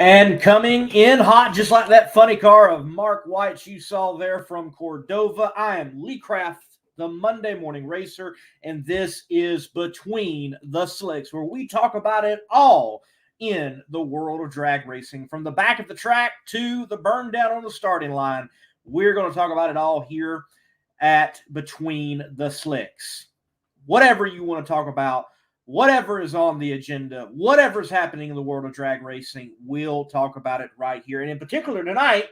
And coming in hot, just like that funny car of Mark White you saw there from Cordova, I am Lee Craft, the Monday Morning Racer, and this is Between the Slicks, where we talk about it all in the world of drag racing. From the back of the track to the burn down on the starting line, we're going to talk about it all here at Between the Slicks. Whatever you want to talk about, whatever is on the agenda, whatever is happening in the world of drag racing, we'll talk about it right here. And in particular tonight,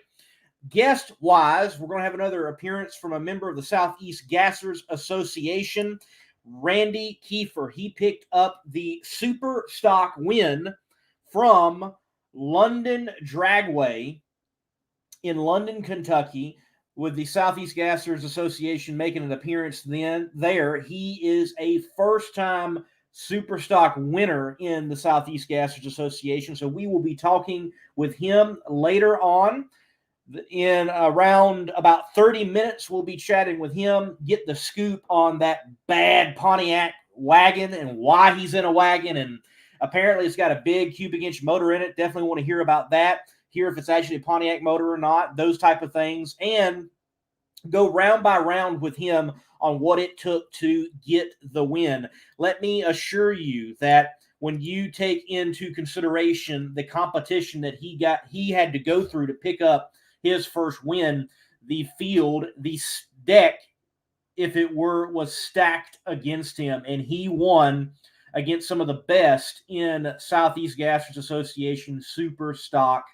guest-wise, we're going to have another appearance from a member of the Southeast Gassers Association, Randy Kiefer. He picked up the Super Stock win from London Dragway in London, Kentucky, with the Southeast Gassers Association making an appearance there. He is a first-time Super Stock winner in the Southeast Gassers Association. So we will be talking with him later on. In around about 30 minutes, we'll be chatting with him, get the scoop on that bad Pontiac wagon and why he's in a wagon. And apparently it's got a big cubic inch motor in it. Definitely want to hear about that, hear if it's actually a Pontiac motor or not, those type of things, and go round by round with him on what it took to get the win. Let me assure you that when you take into consideration the competition that he had to go through to pick up his first win, the field, the deck, if it was stacked against him, and he won against some of the best in Southeast Gassers Association Super Stock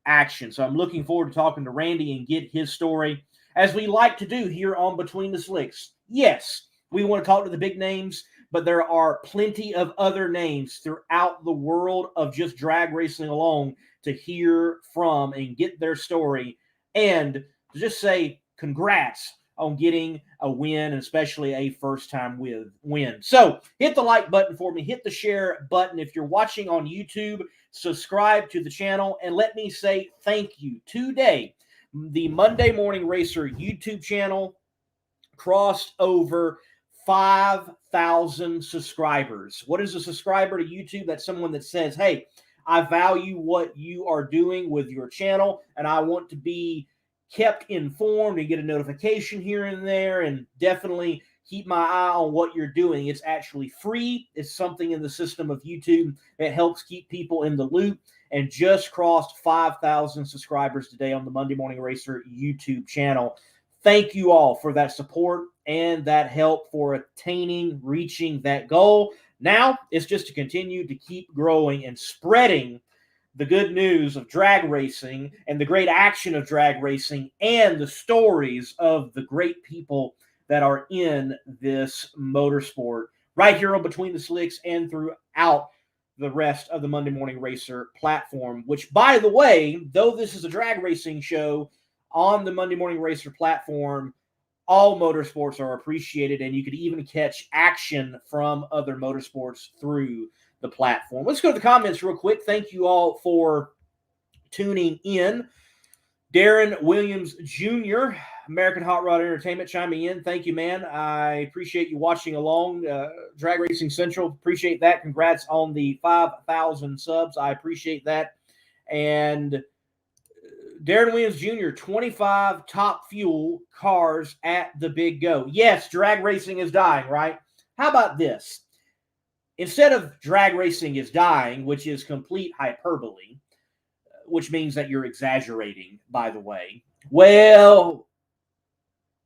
action. So I'm looking forward to talking to Randy and get his story, as we like to do here on Between the Slicks. Yes, we want to talk to the big names, but there are plenty of other names throughout the world of just drag racing alone to hear from and get their story, and to just say congrats on getting a win, and especially a first-time win. So hit the like button for me. Hit the share button. If you're watching on YouTube, subscribe to the channel, and let me say thank you. Today, the Monday Morning Racer YouTube channel crossed over 5,000 subscribers. What is a subscriber to YouTube? That's someone that says, hey, I value what you are doing with your channel, and I want to be kept informed and get a notification here and there, and definitely keep my eye on what you're doing. It's actually free. It's something in the system of YouTube that helps keep people in the loop, and just crossed 5,000 subscribers today on the Monday Morning Racer YouTube channel. Thank you all for that support and that help for reaching that goal. Now it's just to continue to keep growing and spreading the good news of drag racing and the great action of drag racing and the stories of the great people that are in this motorsport right here on Between the Slicks and throughout the rest of the Monday Morning Racer platform, which, by the way, though this is a drag racing show on the Monday Morning Racer platform, all motorsports are appreciated, and you could even catch action from other motorsports through the platform. Let's go to the comments real quick. Thank you all for tuning in. Darren Williams Jr., American Hot Rod Entertainment, chiming in. Thank you, man. I appreciate you watching along. Drag Racing Central, appreciate that. Congrats on the 5,000 subs. I appreciate that. And Darren Williams Jr., 25 Top Fuel cars at the Big Go. Yes, drag racing is dying, right? How about this? Instead of drag racing is dying, which is complete hyperbole, which means that you're exaggerating, by the way, well,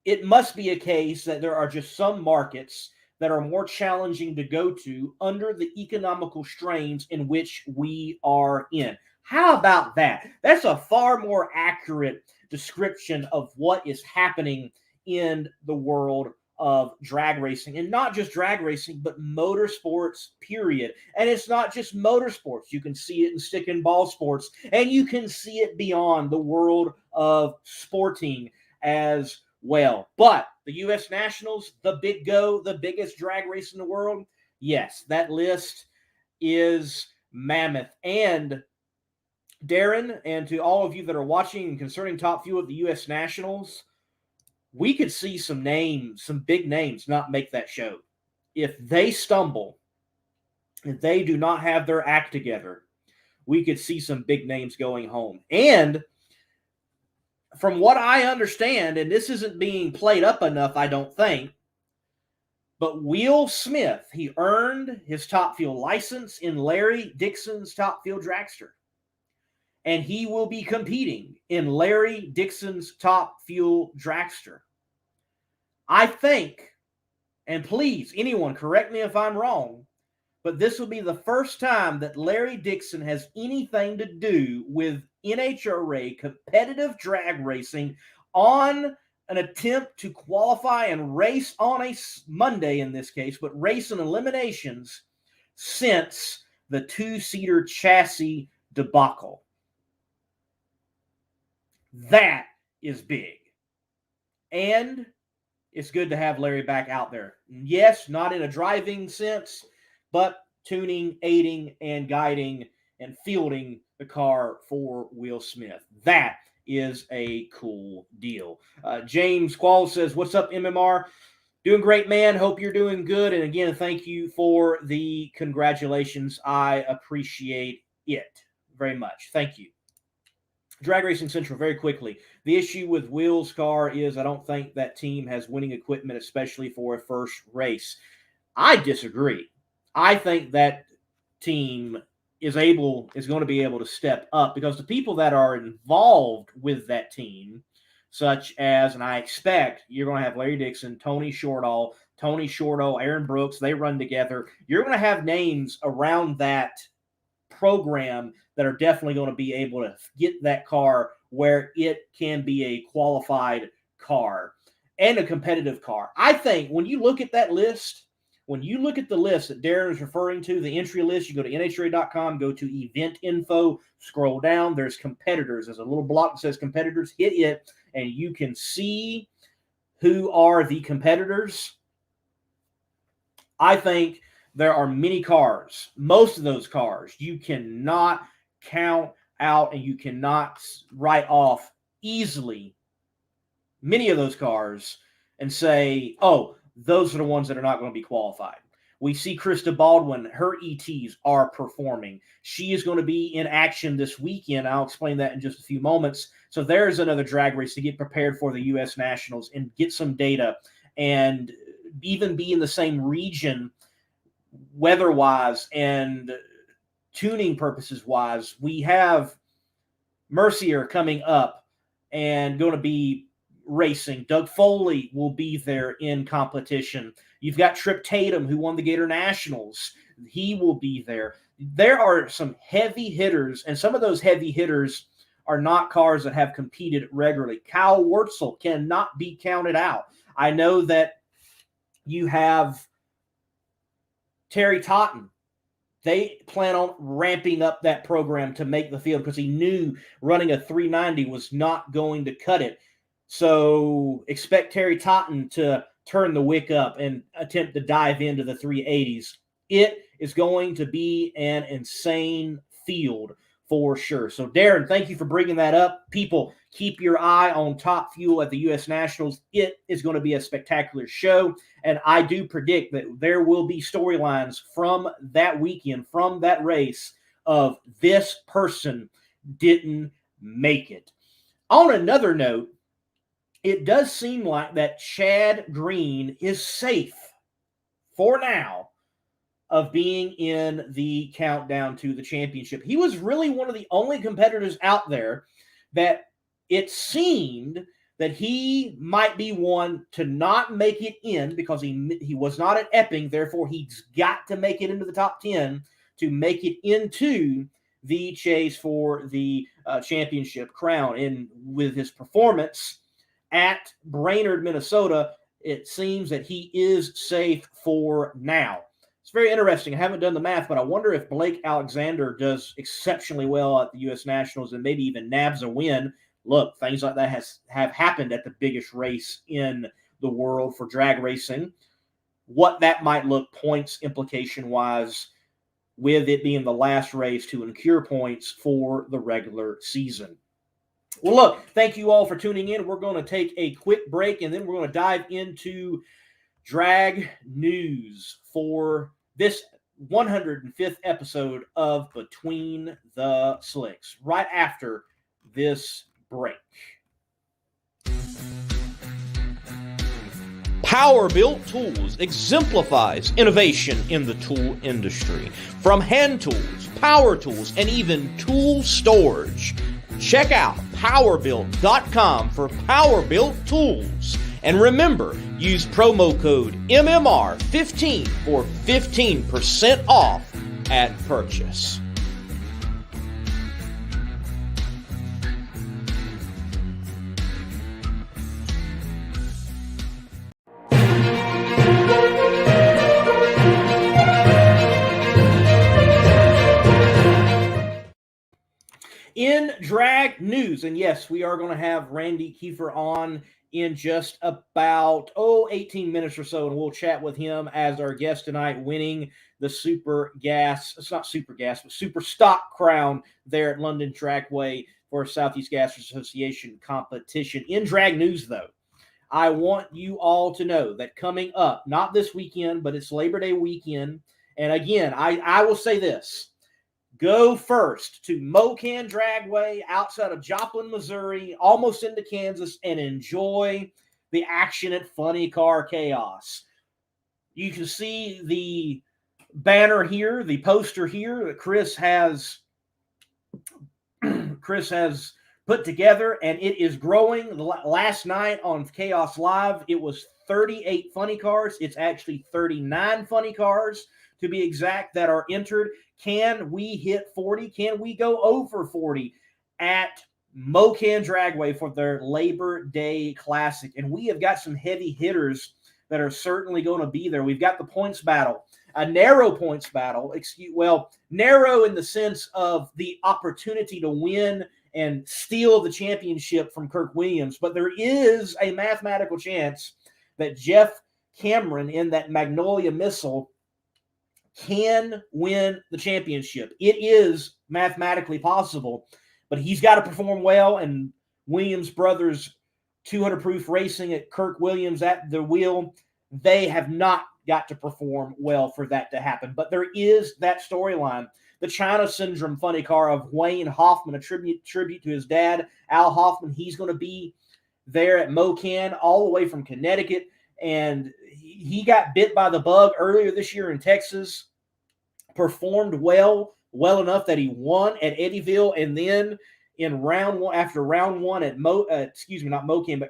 it must be a case that there are just some markets that are more challenging to go to under the economical strains in which we are in. How about that? That's a far more accurate description of what is happening in the world of drag racing, and not just drag racing, but motorsports, period. And it's not just motorsports. You can see it in stick and ball sports, and you can see it beyond the world of sporting as well. But the U.S. Nationals, the Big Go, the biggest drag race in the world, yes, that list is mammoth. And Darren, and to all of you that are watching concerning Top Fuel at the U.S. Nationals, we could see some names, some big names, not make that show. If they stumble, if they do not have their act together, we could see some big names going home. And from what I understand, and this isn't being played up enough, I don't think, but Will Smith, he earned his Top Fuel license in Larry Dixon's Top Fuel dragster. And he will be competing in Larry Dixon's Top Fuel dragster. I think, and please, anyone correct me if I'm wrong, but this will be the first time that Larry Dixon has anything to do with NHRA competitive drag racing on an attempt to qualify and race on a Monday in this case, but race in eliminations since the two-seater chassis debacle. That is big. And it's good to have Larry back out there. Yes, not in a driving sense, but tuning, aiding, and guiding and fielding the car for Will Smith. That is a cool deal. James Qualls says, what's up, MMR? Doing great, man. Hope you're doing good. And again, thank you for the congratulations. I appreciate it very much. Thank you. Drag Racing Central, very quickly. The issue with Will's car is I don't think that team has winning equipment, especially for a first race. I disagree. I think that team is going to be able to step up because the people that are involved with that team, such as, and I expect you're going to have Larry Dixon, Tony Shortall, Aaron Brooks, they run together. You're going to have names around that program that are definitely going to be able to get that car where it can be a qualified car and a competitive car. I think when you look at that list, when you look at the list that Darren is referring to, the entry list, you go to NHRA.com, go to event info, scroll down, there's competitors. There's a little block that says competitors, hit it, and you can see who are the competitors. I think there are many cars. Most of those cars you cannot count out and you cannot write off easily many of those cars and say, oh, those are the ones that are not going to be qualified. We see Krista Baldwin, her ETs are performing. She is going to be in action this weekend. I'll explain that in just a few moments. So there's another drag race to get prepared for the U.S. Nationals and get some data and even be in the same region weather-wise and tuning purposes-wise. We have Mercier coming up and going to be racing. Doug Foley will be there in competition. You've got Trip Tatum, who won the Gator Nationals. He will be there. There are some heavy hitters, and some of those heavy hitters are not cars that have competed regularly. Kyle Wurtzel cannot be counted out. I know that you have Terry Totten. They plan on ramping up that program to make the field because he knew running a 390 was not going to cut it. So expect Terry Totten to turn the wick up and attempt to dive into the 380s. It is going to be an insane field for sure. So, Darren, thank you for bringing that up. People, keep your eye on Top Fuel at the U.S. Nationals. It is going to be a spectacular show, and I do predict that there will be storylines from that weekend, from that race, of this person didn't make it. On another note, it does seem like that Chad Green is safe for now of being in the countdown to the championship. He was really one of the only competitors out there that it seemed that he might be one to not make it in because he was not at Epping. Therefore, he's got to make it into the top 10 to make it into the chase for the championship crown. And with his performance at Brainerd, Minnesota, it seems that he is safe for now. It's very interesting. I haven't done the math, but I wonder if Blake Alexander does exceptionally well at the U.S. Nationals and maybe even nabs a win. Look, things like that have happened at the biggest race in the world for drag racing. What that might look points implication-wise with it being the last race to incur points for the regular season. Well, look, thank you all for tuning in. We're going to take a quick break, and then we're going to dive into drag news for this 105th episode of Between the Slicks, right after this break. Power-Built Tools exemplifies innovation in the tool industry. From hand tools, power tools, and even tool storage. Check out powerbuilt.com for Power-Built Tools. And remember, use promo code MMR15 for 15% off at purchase. In drag news, and yes, we are going to have Randy Kiefer on in just about 18 minutes or so, and we'll chat with him as our guest tonight, winning the Super Stock Crown there at London Trackway for Southeast Gas Association competition. In drag news, though, I want you all to know that coming up, not this weekend, but it's Labor Day weekend, and again, I will say this. Go first to Mocan Dragway outside of Joplin, Missouri, almost into Kansas, and enjoy the action at Funny Car Chaos. You can see the banner here, the poster here that Chris has put together, and it is growing. Last night on Chaos Live, it was 38 funny cars. It's actually 39 funny cars, to be exact, that are entered. Can we hit 40? Can we go over 40 at Mocan Dragway for their Labor Day Classic? And we have got some heavy hitters that are certainly going to be there. We've got the points battle, a narrow points battle. Narrow in the sense of the opportunity to win and steal the championship from Kirk Williams. But there is a mathematical chance that Jeff Cameron in that Magnolia Missile can win the championship. It is mathematically possible, but he's got to perform well, and Williams Brothers 200 proof racing at Kirk Williams at the wheel, they have not got to perform well for that to happen. But there is that storyline. The China Syndrome funny car of Wayne Hoffman, a tribute to his dad, Al Hoffman. He's going to be there at Mocan all the way from Connecticut, and he got bit by the bug earlier this year in Texas, performed well enough that he won at Eddyville, and then in after round one at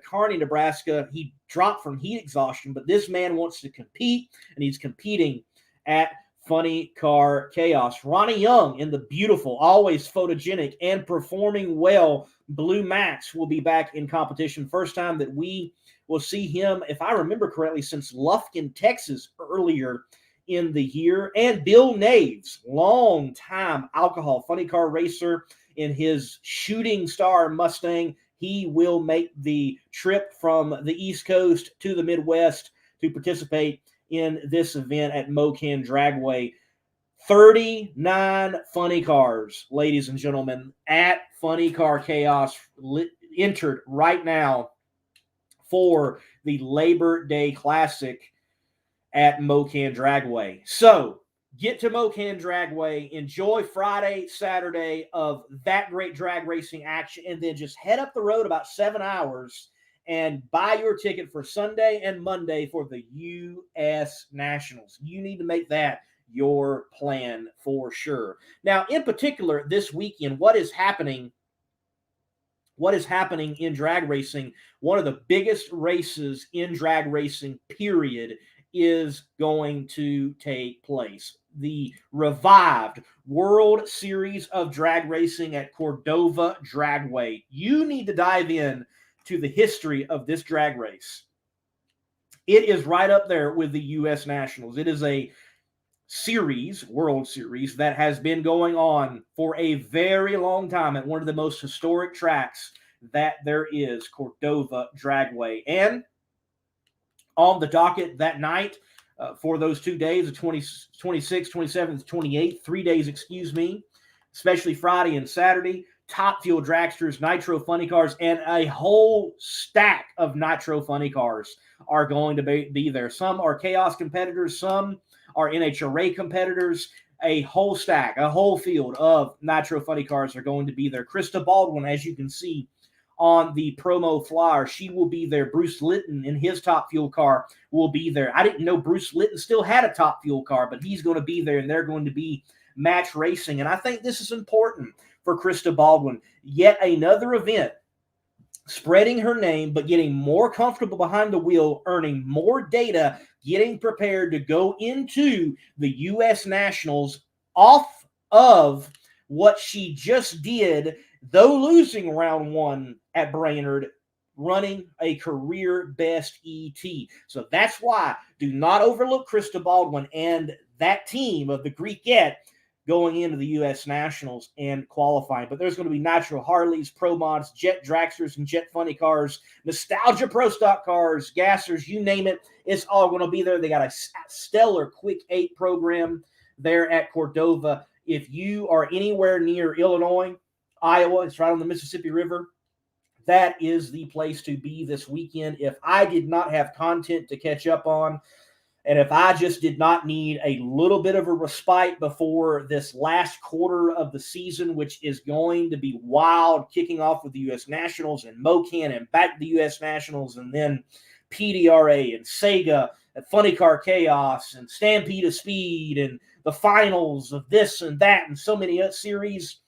Kearney, Nebraska, he dropped from heat exhaustion. But this man wants to compete, and he's competing at Funny Car Chaos. Ronnie Young in the beautiful, always photogenic, and performing well Blue Max will be back in competition. First time that we will see him, if I remember correctly, since Lufkin, Texas earlier in the year. And Bill Naves, long-time alcohol funny car racer in his Shooting Star Mustang. He will make the trip from the East Coast to the Midwest to participate in this event at Mocan Dragway. 39 funny cars, ladies and gentlemen, at Funny Car Chaos, entered right now for the Labor Day Classic at Mocan Dragway. So get to Mocan Dragway, enjoy Friday, Saturday of that great drag racing action, and then just head up the road about 7 hours and buy your ticket for Sunday and Monday for the U.S. Nationals. You need to make that your plan for sure. Now, in particular, this weekend, what is happening in drag racing, one of the biggest races in drag racing, period, is going to take place. The revived World Series of Drag Racing at Cordova Dragway. You need to dive in to the history of this drag race. It is right up there with the U.S. Nationals. It is a World Series, that has been going on for a very long time at one of the most historic tracks that there is, Cordova Dragway. And on the docket that night for those 2 days, the 26th, 27th, 28th, 3 days, especially Friday and Saturday, Top Fuel Dragsters, Nitro Funny Cars, and a whole stack of Nitro Funny Cars are going to be there. Some are Chaos competitors, some our NHRA competitors. A whole stack, a whole field of Nitro Funny Cars are going to be there. Krista Baldwin, as you can see on the promo flyer, she will be there. Bruce Litton in his Top Fuel car will be there. I didn't know Bruce Litton still had a Top Fuel car, but he's going to be there, and they're going to be match racing. And I think this is important for Krista Baldwin. Yet another event, spreading her name, but getting more comfortable behind the wheel, earning more data, getting prepared to go into the U.S. Nationals off of what she just did, though losing round one at Brainerd, running a career best ET. So that's why do not overlook Krista Baldwin and that team of the Greekette going into the U.S. Nationals and qualifying. But there's going to be Nitro Harleys, Pro Mods, Jet Dragsters, and Jet Funny Cars, Nostalgia Pro Stock cars, Gassers, you name it. It's all going to be there. They got a stellar Quick 8 program there at Cordova. If you are anywhere near Illinois, Iowa, it's right on the Mississippi River, that is the place to be this weekend. If I did not have content to catch up on, and if I just did not need a little bit of a respite before this last quarter of the season, which is going to be wild, kicking off with the U.S. Nationals and MoCan and back to the U.S. Nationals, and then PDRA and Sega and Funny Car Chaos and Stampede of Speed and the finals of this and that and so many other series,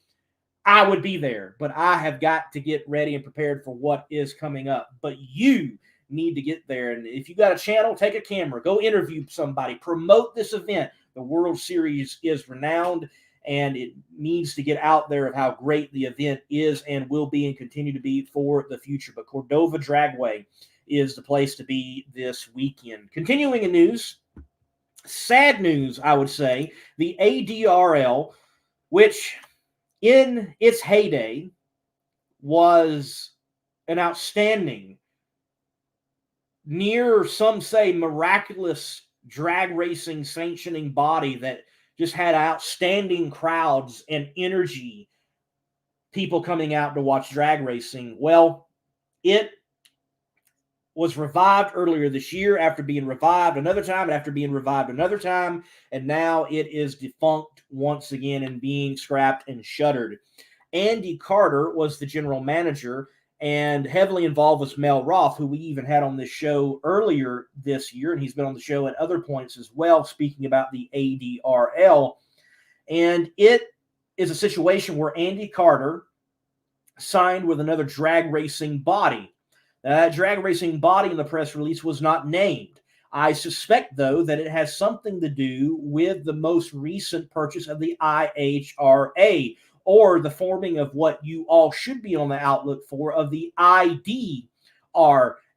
I would be there. But I have got to get ready and prepared for what is coming up. But you need to get there. And if you got a channel, take a camera, go interview somebody, promote this event. The World Series is renowned, and it needs to get out there of how great the event is and will be and continue to be for the future. But Cordova Dragway is the place to be this weekend. Continuing in news, sad news, I would say, the ADRL, which in its heyday was an outstanding, near, some say, miraculous drag racing sanctioning body that just had outstanding crowds and energy, people coming out to watch drag racing. Well, it was revived earlier this year after being revived another time, and after being revived another time, and now it is defunct once again and being scrapped and shuttered. Andy Carter was the general manager, and heavily involved with Mel Roth, who we even had on this show earlier this year, and he's been on the show at other points as well, speaking about the ADRL. And it is a situation where Andy Carter signed with another drag racing body. That drag racing body in the press release was not named. I suspect, though, that it has something to do with the most recent purchase of the IHRA, or the forming of what you all should be on the outlook for of the IDRA.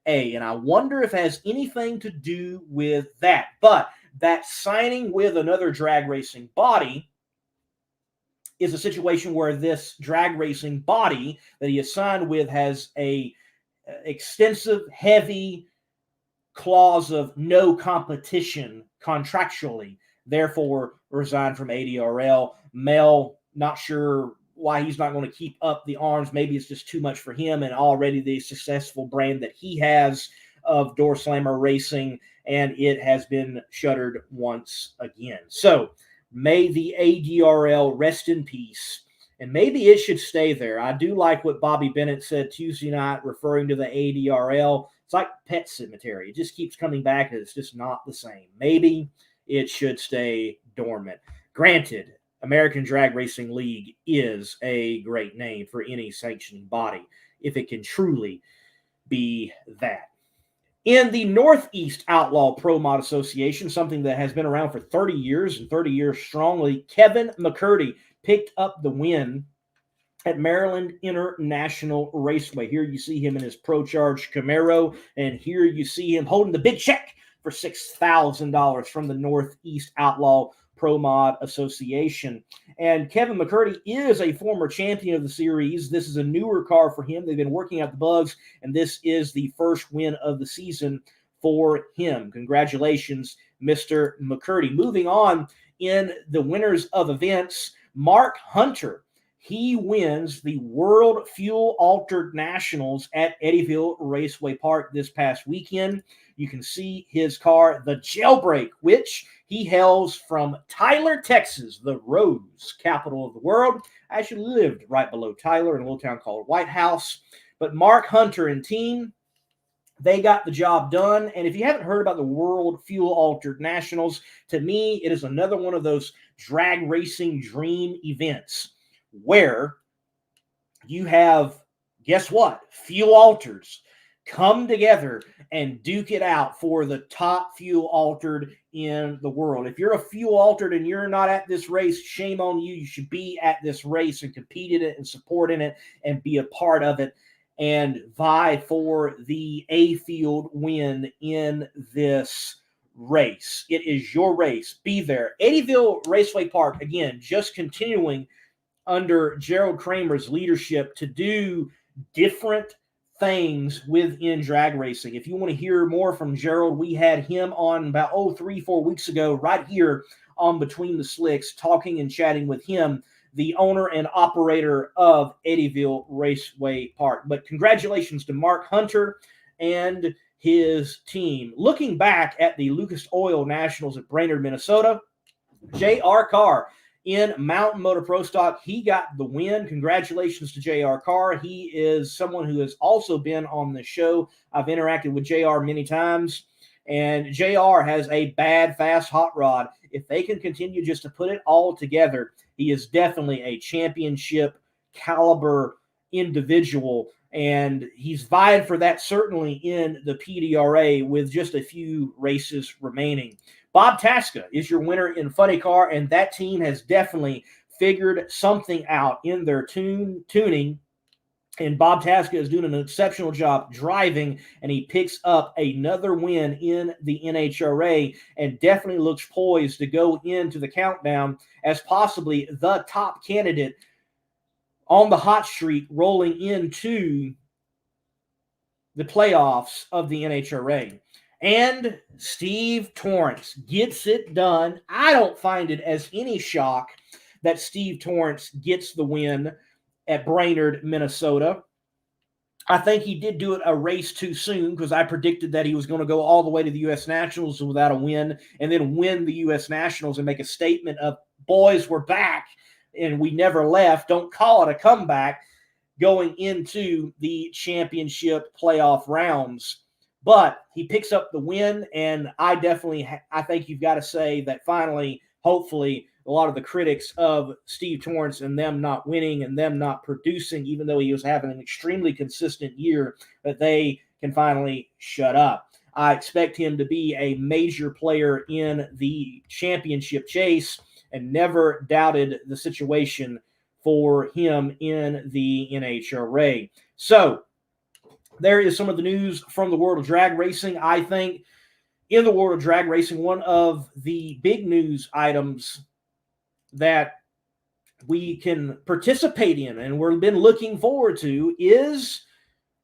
And I wonder if it has anything to do with that. But that signing with another drag racing body is a situation where this drag racing body that he is signed with has a extensive, heavy clause of no competition contractually, therefore resigned from ADRL. Mel, not sure why he's not going to keep up the arms. Maybe it's just too much for him and already the successful brand that he has of Door Slammer Racing, and it has been shuttered once again. So may the ADRL rest in peace, and maybe it should stay there. I do like what Bobby Bennett said Tuesday night referring to the ADRL. It's like Pet Cemetery. It just keeps coming back, and it's just not the same. Maybe it should stay dormant. Granted, American Drag Racing League is a great name for any sanctioning body, if it can truly be that. In the Northeast Outlaw Pro Mod Association, something that has been around for 30 years and 30 years strongly, Kevin McCurdy picked up the win at Maryland International Raceway. Here you see him in his Pro Charge Camaro, and here you see him holding the big check for $6,000 from the Northeast Outlaw Pro Mod Association. And Kevin McCurdy is a former champion of the series. This is a newer car for him. They've been working out the bugs, and this is the first win of the season for him. Congratulations, Mr. McCurdy. Moving on in the winners of events, Mark Hunter. He wins the World Fuel Altered Nationals at Eddyville Raceway Park this past weekend. You can see his car, the Jailbreak, which He hails from Tyler, Texas, the rose capital of the world. I actually lived right below Tyler in a little town called White House. But Mark Hunter and team, they got the job done. And if you haven't heard about the World Fuel Altered Nationals, to me, it is another one of those drag racing dream events where you have, guess what? Fuel alters come together and duke it out for the top fuel altered in the world. If you're a fuel altered and you're not at this race, shame on you. You should be at this race and compete in it and support in it and be a part of it and vie for the A field win in this race. It is your race. Be there. Eddyville Raceway Park, again, just continuing under Gerald Kramer's leadership to do different things within drag racing. If you want to hear more from Gerald, we had him on about 3-4 weeks ago right here on Between the Slicks, talking and chatting with him, the owner and operator of Eddyville Raceway Park. But congratulations to Mark Hunter and his team. Looking back at the Lucas Oil Nationals at Brainerd, Minnesota, J.R. Carr in Mountain Motor Pro Stock, he got the win. Congratulations to J.R. Carr. He is someone who has also been on the show. I've interacted with J.R. many times, and J.R. has a bad, fast hot rod. If they can continue just to put it all together, he is definitely a championship caliber individual, and he's vying for that certainly in the PDRA with just a few races remaining. Bob Tasca is your winner in Funny Car, and that team has definitely figured something out in their tuning. And Bob Tasca is doing an exceptional job driving, and he picks up another win in the NHRA and definitely looks poised to go into the countdown as possibly the top candidate on the hot streak rolling into the playoffs of the NHRA. And Steve Torrence gets it done. I don't find it as any shock that Steve Torrence gets the win at Brainerd, Minnesota. I think he did do it a race too soon because I predicted that he was going to go all the way to the U.S. Nationals without a win and then win the U.S. Nationals and make a statement of, boys, we're back and we never left. Don't call it a comeback going into the championship playoff rounds. But he picks up the win, and I think you've got to say that finally, hopefully, a lot of the critics of Steve Torrence and them not winning and them not producing, even though he was having an extremely consistent year, that they can finally shut up. I expect him to be a major player in the championship chase and never doubted the situation for him in the NHRA. So, there is some of the news from the world of drag racing. I think in the world of drag racing, one of the big news items that we can participate in and we've been looking forward to is,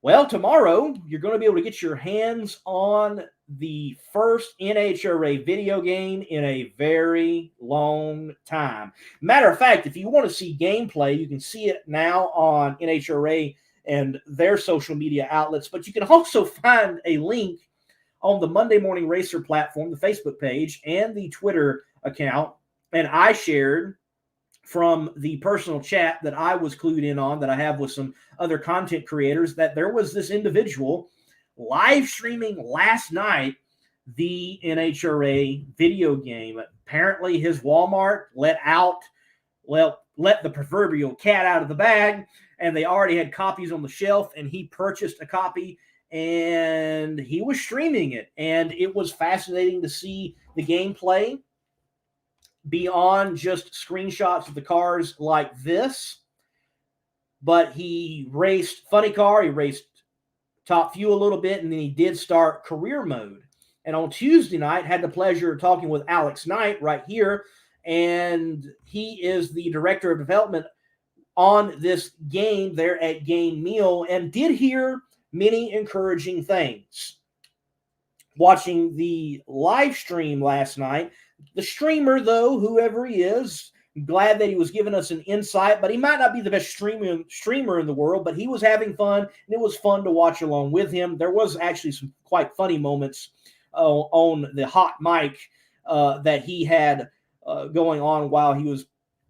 well, tomorrow you're going to be able to get your hands on the first NHRA video game in a very long time. Matter of fact, if you want to see gameplay, you can see it now on NHRA and their social media outlets, but you can also find a link on the Monday Morning Racer platform, the Facebook page, and the Twitter account. And I shared from the personal chat that I was clued in on, that I have with some other content creators, that there was this individual live streaming last night the NHRA video game. Apparently his Walmart let the proverbial cat out of the bag, and they already had copies on the shelf, and he purchased a copy, and he was streaming it. And it was fascinating to see the gameplay beyond just screenshots of the cars like this. But he raced Funny Car, he raced Top Fuel a little bit, and then he did start career mode. And on Tuesday night, had the pleasure of talking with Alex Knight right here, and he is the director of development on this game there at Game Meal, and did hear many encouraging things. Watching the live stream last night, the streamer, though, whoever he is, glad that he was giving us an insight, but he might not be the best streamer in the world, but he was having fun, and it was fun to watch along with him. There was actually some quite funny moments on the hot mic that he had going on while he was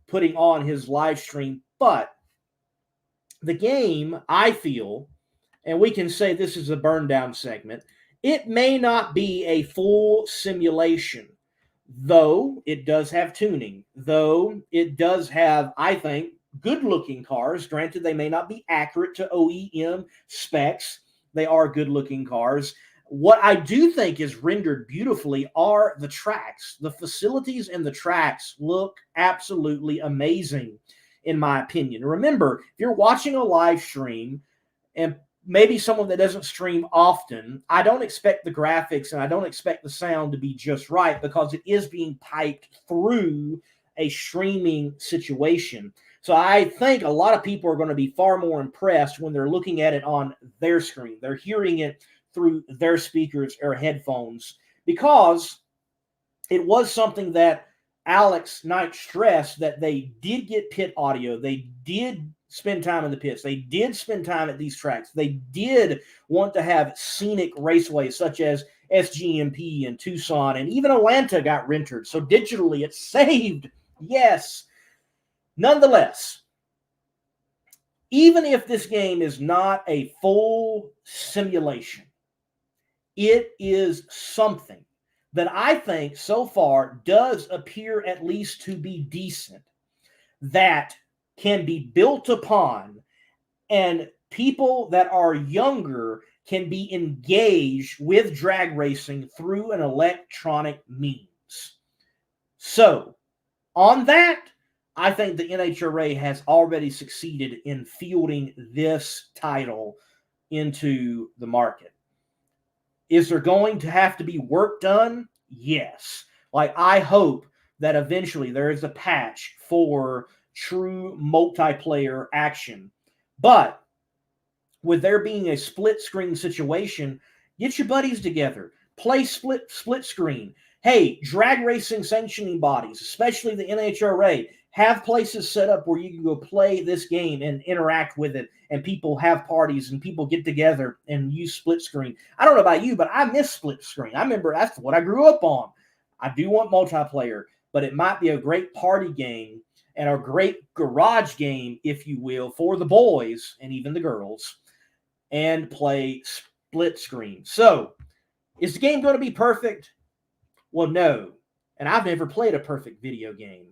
putting on his live stream. But the game, I feel, and we can say this is a burn down segment, it may not be a full simulation, though it does have tuning, though it does have, I think, good looking cars. Granted, they may not be accurate to OEM specs. They are good looking cars. What I do think is rendered beautifully are the tracks. The facilities and the tracks look absolutely amazing, in my opinion. Remember, if you're watching a live stream, and maybe someone that doesn't stream often, I don't expect the graphics and I don't expect the sound to be just right, because it is being piped through a streaming situation. So I think a lot of people are going to be far more impressed when they're looking at it on their screen. They're hearing it through their speakers or headphones, because it was something that Alex Knight stressed, that they did get pit audio. They did spend time in the pits. They did spend time at these tracks. They did want to have scenic raceways such as SGMP and Tucson, and even Atlanta got rendered. So digitally it's saved. Yes. Nonetheless, even if this game is not a full simulation, it is something that I think so far does appear at least to be decent, that can be built upon, and people that are younger can be engaged with drag racing through an electronic means. So, on that, I think the NHRA has already succeeded in fielding this title into the market. Is there going to have to be work done? Yes. Like, I hope that eventually there is a patch for true multiplayer action. But with there being a split screen situation, get your buddies together. Play split screen. Hey, drag racing sanctioning bodies, especially the NHRA, have places set up where you can go play this game and interact with it, and people have parties and people get together and use split screen. I don't know about you, but I miss split screen. I remember that's what I grew up on. I do want multiplayer, but it might be a great party game and a great garage game, if you will, for the boys and even the girls, and play split screen. So, is the game going to be perfect? Well, no. And I've never played a perfect video game,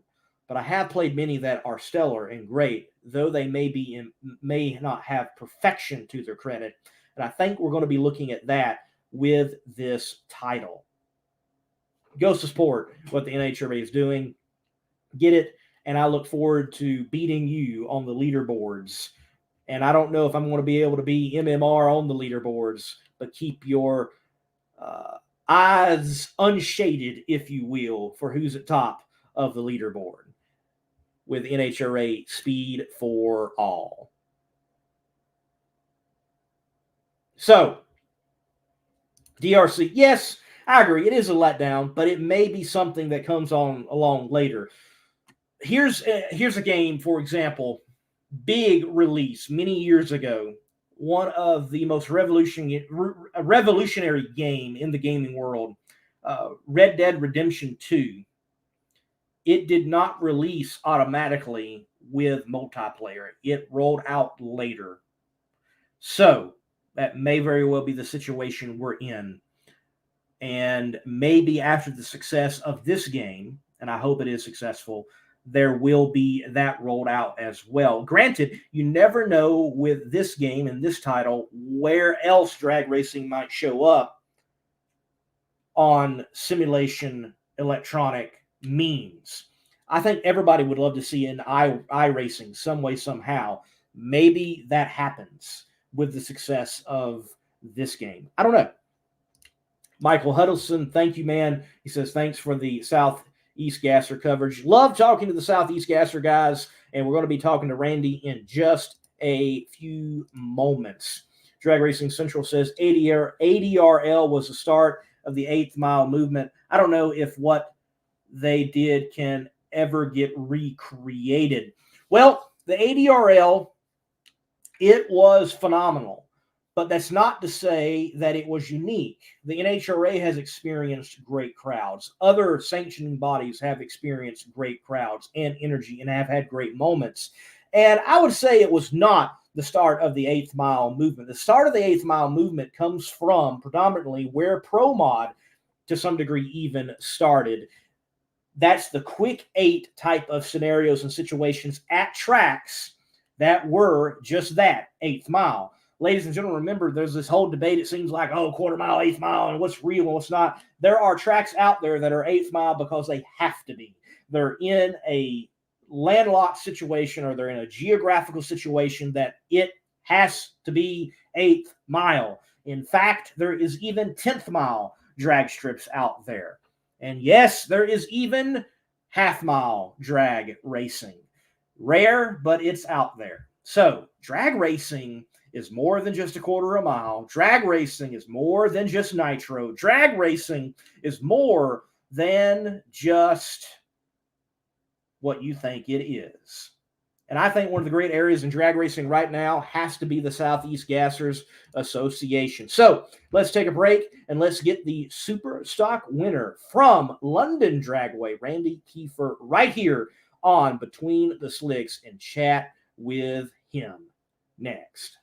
but I have played many that are stellar and great, though they may not have perfection to their credit. And I think we're going to be looking at that with this title. Goes to support what the NHRA is doing. Get it, and I look forward to beating you on the leaderboards. And I don't know if I'm going to be able to be MMR on the leaderboards, but keep your eyes unshaded, if you will, for who's at top of the leaderboard with NHRA Speed for All. So, DRC, yes, I agree. It is a letdown, but it may be something that comes on along later. Here's a game, for example, big release many years ago. One of the most revolutionary game in the gaming world, Red Dead Redemption 2. It did not release automatically with multiplayer. It rolled out later. So, that may very well be the situation we're in. And maybe after the success of this game, and I hope it is successful, there will be that rolled out as well. Granted, you never know with this game and this title where else drag racing might show up on simulation electronic means. I think everybody would love to see an iRacing some way, somehow. Maybe that happens with the success of this game. I don't know. Michael Huddleston, thank you, man. He says, thanks for the Southeast Gasser coverage. Love talking to the Southeast Gasser guys, and we're going to be talking to Randy in just a few moments. Drag Racing Central says ADRL was the start of the 8th mile movement. I don't know if what they did can ever get recreated. Well, the ADRL, it was phenomenal. But that's not to say that it was unique. The NHRA has experienced great crowds. Other sanctioning bodies have experienced great crowds and energy and have had great moments. And I would say it was not the start of the 8th Mile movement. The start of the 8th Mile movement comes from predominantly where Pro Mod, to some degree, even started. That's the quick 8 type of scenarios and situations at tracks that were just that, 8th mile. Ladies and gentlemen, remember, there's this whole debate. It seems like, oh, quarter mile, 8th mile, and what's real and what's not. There are tracks out there that are 8th mile because they have to be. They're in a landlocked situation, or they're in a geographical situation that it has to be 8th mile. In fact, there is even 10th mile drag strips out there. And yes, there is even half mile drag racing. Rare, but it's out there. So drag racing is more than just a quarter of a mile. Drag racing is more than just nitro. Drag racing is more than just what you think it is. And I think one of the great areas in drag racing right now has to be the Southeast Gassers Association. So let's take a break and let's get the Super Stock winner from London Dragway, Randy Kiefer, right here on Between the Slicks, and chat with him next.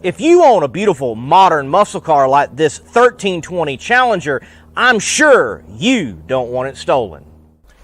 If you own a beautiful modern muscle car like this 1320 Challenger, I'm sure you don't want it stolen.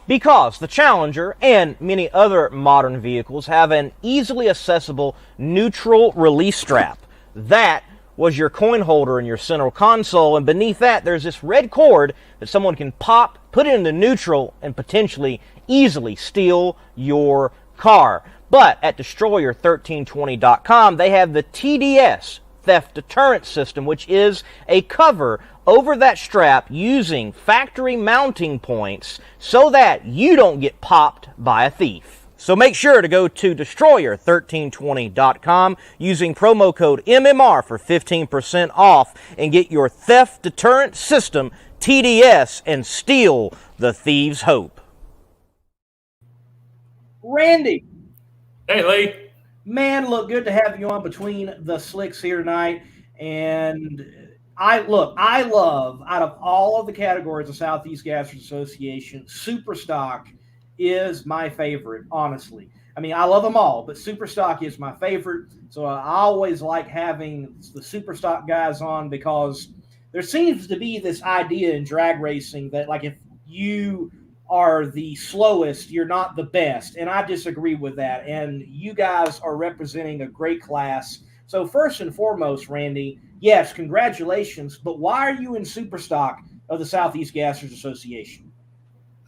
Because the Challenger and many other modern vehicles have an easily accessible neutral release strap. That was your coin holder in your central console, and beneath that there's this red cord that someone can pop, put it into neutral, and potentially easily steal your car. But at Destroyer1320.com, they have the TDS, Theft Deterrent System, which is a cover over that strap using factory mounting points so that you don't get popped by a thief. So make sure to go to Destroyer1320.com using promo code MMR for 15% off and get your Theft Deterrent System TDS and steal the thieves' hope. Randy. Hey, Lee. Man, look, good to have you on Between the Slicks here tonight. And I love, out of all of the categories of Southeast Gassers Association, Super Stock is my favorite, honestly. I mean, I love them all, but Super Stock is my favorite. So I always like having the Super Stock guys on, because there seems to be this idea in drag racing that, like, if you are the slowest, you're not the best. And I disagree with that. And you guys are representing a great class. So first and foremost, Randy, yes, congratulations. But why are you in Super Stock of the Southeast Gassers Association?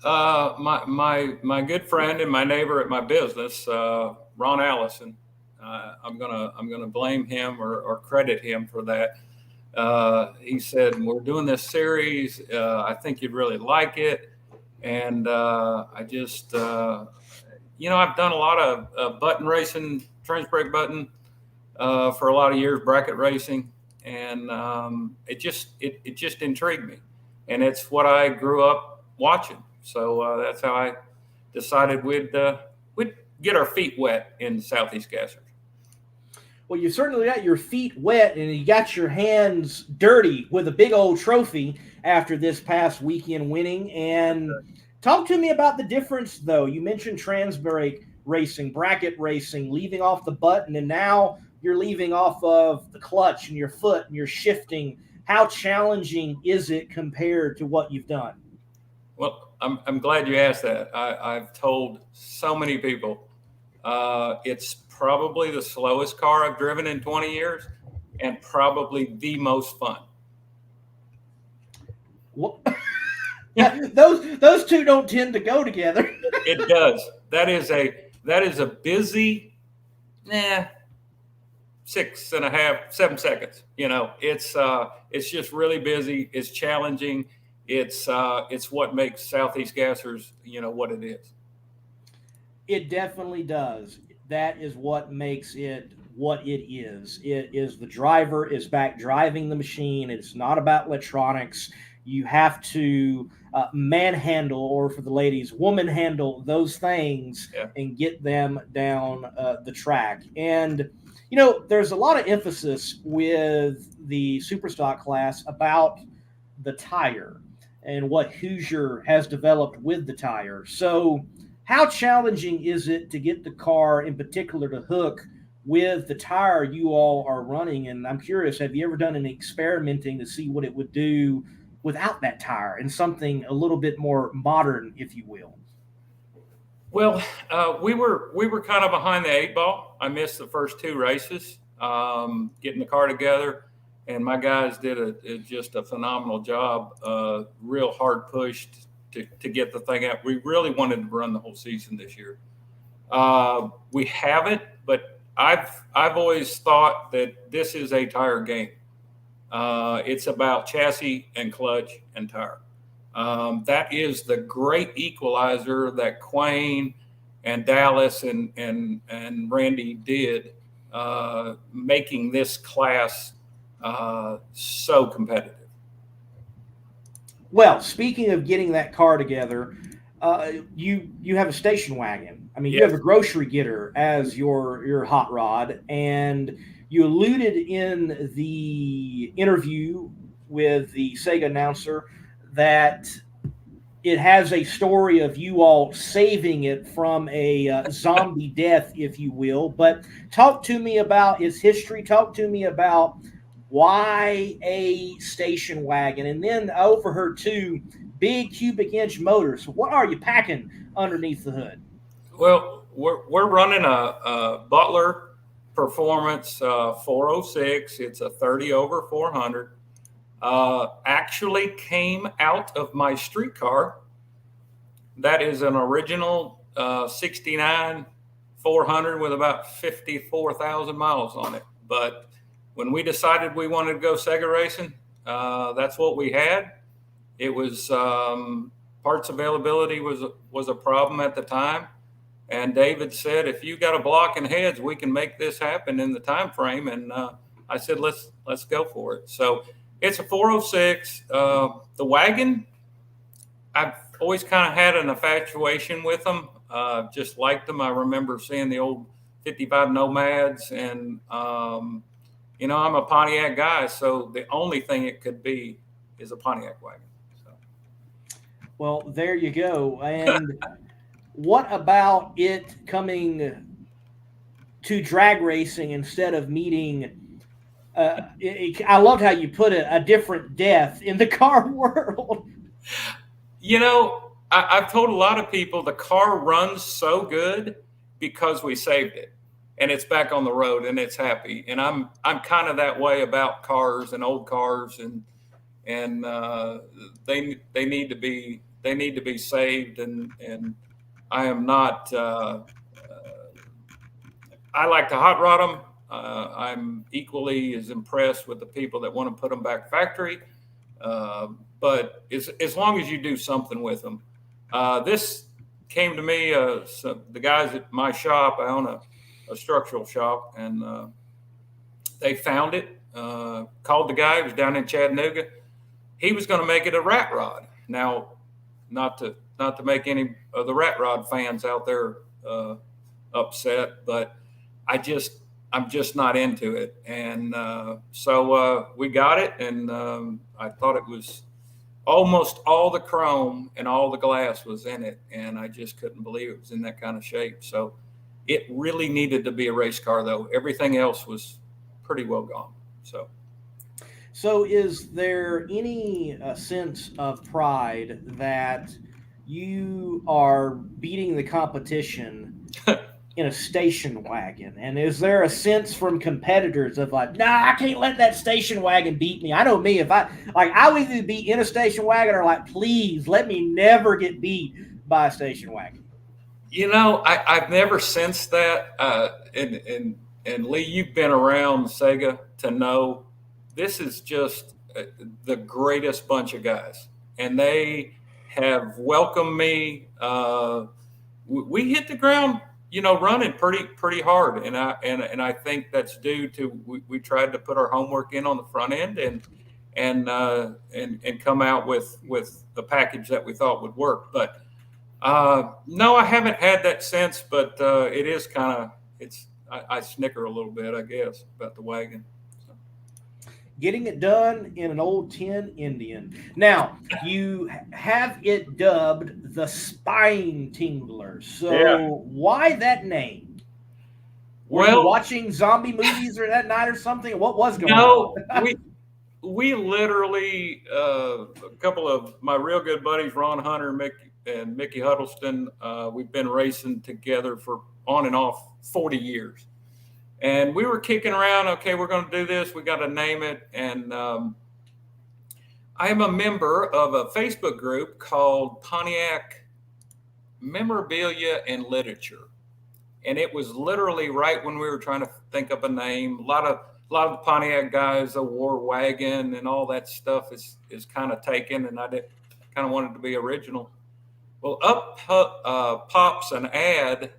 My good friend and my neighbor at my business, Ron Allison. I'm gonna blame him or credit him for that. He said, "We're doing this series. I think you'd really like it." And I just, I've done a lot of button racing, trench brake button for a lot of years, bracket racing, and it just intrigued me, and it's what I grew up watching. So that's how I decided we'd get our feet wet in Southeast Gassers. Well, you certainly got your feet wet and you got your hands dirty with a big old trophy after this past weekend winning. And talk to me about the difference, though. You mentioned trans brake racing, bracket racing, leaving off the button, and now you're leaving off of the clutch and your foot and you're shifting. How challenging is it compared to what you've done? Well, I'm glad you asked that. I've told so many people it's probably the slowest car I've driven in 20 years and probably the most fun. What? Yeah, those two don't tend to go together. It does. That is a busy 6.5, 7 seconds. It's just really busy. It's challenging. It's what makes Southeast Gassers, what it is. It definitely does. That is what makes it what it is. It is the driver is back driving the machine. It's not about electronics. You have to manhandle, or for the ladies, woman handle those things and get them down the track. And There's a lot of emphasis with the Superstock class about the tire and what Hoosier has developed with the tire. So, how challenging is it to get the car in particular to hook with the tire you all are running? And I'm curious, have you ever done any experimenting to see what it would do without that tire and something a little bit more modern, if you will? Well, we were kind of behind the eight ball. I missed the first two races, getting the car together, and my guys did just a phenomenal job. Real hard pushed to get the thing out. We really wanted to run the whole season this year. We haven't, but I've always thought that this is a tire game. It's about chassis and clutch and tire. That is the great equalizer that Quayne and Dallas and Randy did, making this class so competitive. Well, speaking of getting that car together, you have a station wagon. I mean, you have a grocery getter as your hot rod, and you alluded in the interview with the Sega announcer that it has a story of you all saving it from a zombie death, if you will. But talk to me about its history. Talk to me about why a station wagon. And then I overheard two big cubic inch motors. What are you packing underneath the hood? Well, we're running a Butler Performance 406. It's a 30 over 400. Actually came out of my street car. That is an original 69 400 with about 54,000 miles on it. But when we decided we wanted to go Sega racing, that's what we had. It was parts availability was a problem at the time. And David said, if you got a block and heads, we can make this happen in the time frame. And I said, let's go for it. So it's a 406. The wagon, I've always kind of had an infatuation with them. Just liked them. I remember seeing the old 55 Nomads, and I'm a Pontiac guy, so the only thing it could be is a Pontiac wagon. So. Well, there you go. And what about it coming to drag racing instead of meeting? I loved how you put it, a different death in the car world. I've told a lot of people the car runs so good because we saved it, and it's back on the road and it's happy. And I'm kind of that way about cars and old cars, and they need to be saved. And I am not. I like to hot rod them. I'm equally as impressed with the people that want to put them back factory. But as long as you do something with them. This came to me, the guys at my shop, I own a structural shop, and they found it, called the guy who was down in Chattanooga. He was going to make it a rat rod. Now, not to make any of the rat rod fans out there upset, but I'm just not into it. And so we got it, and I thought it was almost all the chrome and all the glass was in it, and I just couldn't believe it was in that kind of shape. So it really needed to be a race car, though. Everything else was pretty well gone. So is there any sense of pride that you are beating the competition in a station wagon? And is there a sense from competitors of like, nah, I can't let that station wagon beat me? I know me, if I would either be in a station wagon or like, please let me never get beat by a station wagon. I've never sensed that. And Lee, you've been around Sega to know this is just the greatest bunch of guys, and they have welcomed me. We hit the ground, running pretty hard, and I think that's due to we tried to put our homework in on the front end and come out with the package that we thought would work. But no, I haven't had that sense. But it is kind of I snicker a little bit, I guess, about the wagon. So. Getting it done in an old tin Indian. Now, you have it dubbed the Spine Tingler. So why that name? Were you watching zombie movies or that night or something? What was going on? No, we literally, a couple of my real good buddies, Ron Hunter and Mickey Huddleston, we've been racing together for on and off 40 years. And we were kicking around, okay, we're going to do this. We got to name it. And I am a member of a Facebook group called Pontiac Memorabilia and Literature. And it was literally right when we were trying to think up a name. A lot of the Pontiac guys, the war wagon and all that stuff is kind of taken. And I kind of wanted to be original. Well, up pops an ad.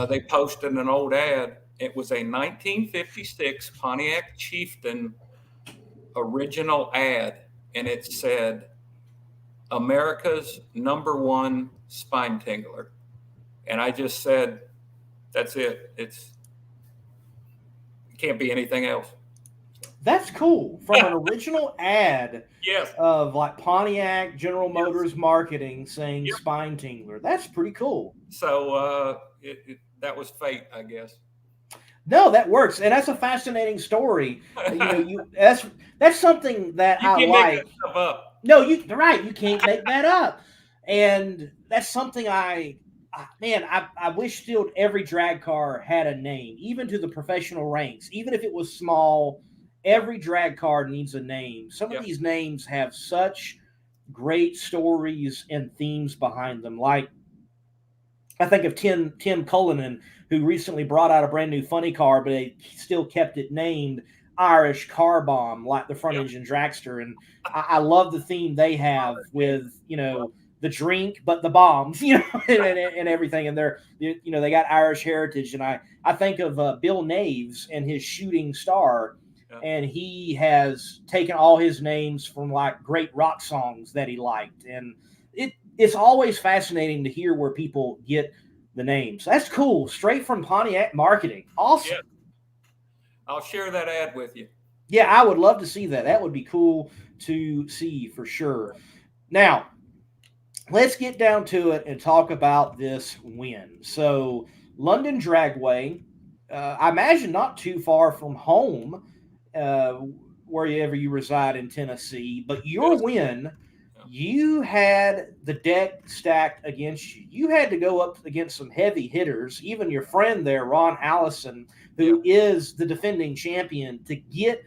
They posted an old ad. It was a 1956 Pontiac Chieftain original ad, and it said, "America's #1 spine tingler." And I just said, "That's it. It can't be anything else." That's cool. From an original ad Yes. of like Pontiac General Motors marketing saying Spine Tingler. That's pretty cool. So that was fate, I guess. No, that works, and that's a fascinating story. That's something that I like. Make that stuff up. No, you're right. You can't make that up, and that's something I wish still every drag car had a name, even to the professional ranks, even if it was small. Every drag car needs a name. Some of these names have such great stories and themes behind them. Like I think of Tim Cullinan, who recently brought out a brand new funny car, but they still kept it named Irish Car Bomb, like the front engine dragster. And I love the theme they have with, the drink, but the bombs, and everything. And they got Irish heritage. And I think of Bill Naves and his Shooting Star. And he has taken all his names from like great rock songs that he liked. And it's always fascinating to hear where people get the names. That's cool. Straight from Pontiac marketing. Awesome. Yeah. I'll share that ad with you. Yeah, I would love to see that. That would be cool to see for sure. Now, let's get down to it and talk about this win. So, London Dragway, I imagine not too far from home, wherever you reside in Tennessee, but your win, you had the deck stacked against you. You had to go up against some heavy hitters, even your friend there, Ron Allison, who is the defending champion, to get